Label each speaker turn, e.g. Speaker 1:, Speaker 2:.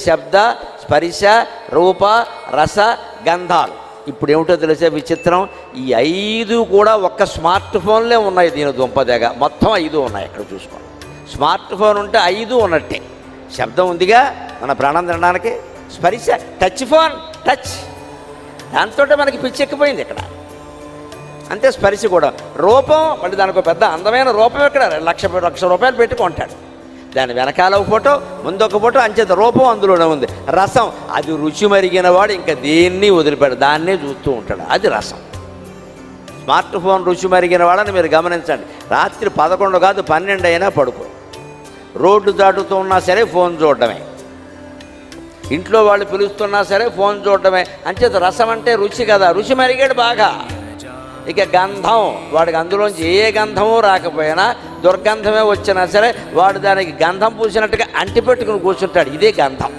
Speaker 1: శబ్ద స్పర్శ రూప రస గంధాలు. ఇప్పుడు ఏమిటో తెలిసే విచిత్రం, ఈ 5 కూడా ఒక్క స్మార్ట్ ఫోన్లే ఉన్నాయి. దీని దుంపదగ మొత్తం 5 ఉన్నాయి. ఇక్కడ చూసుకోండి, స్మార్ట్ ఫోన్ ఉంటే 5 ఉన్నట్టే. శబ్దం ఉందిగా మన ప్రాణం తినడానికి, స్పర్శ టచ్ ఫోన్, టచ్, దాంతో మనకి పిచ్చెక్కిపోయింది ఇక్కడ. అంతే స్పర్శ కూడా. రూపం మళ్ళీ దానికి పెద్ద అందమైన రూపం ఇక్కడ లక్ష రూపాయలు పెట్టి కొంటాడు. దాని వెనకాల ఒక ఫోటో, ముందొక ఫోటో, అంచేత రూపం అందులోనే ఉంది. రసం, అది రుచి మరిగిన వాడు ఇంకా దేన్ని వదిలిపెడు, దాన్నే చూస్తూ ఉంటాడు. అది రసం. స్మార్ట్ ఫోన్ రుచి మరిగిన వాడని మీరు గమనించండి. రాత్రి 11 కాదు 12 అయినా పడుకో. రోడ్డు దాటుతూ ఉన్నా సరే ఫోన్ చూడడమే, ఇంట్లో వాళ్ళు పిలుస్తున్నా సరే ఫోన్ చూడడమే. అంచేత రసం అంటే రుచి కదా, రుచి మరిగాడు బాగా. ఇక గంధం, వాడికి అందులోంచి ఏ గంధమో రాకపోయినా దుర్గంధమే వచ్చినా సరే వాడు దానికి గంధం పూసినట్టుగా అంటిపెట్టుకుని కూర్చుంటాడు. ఇదే గంధం.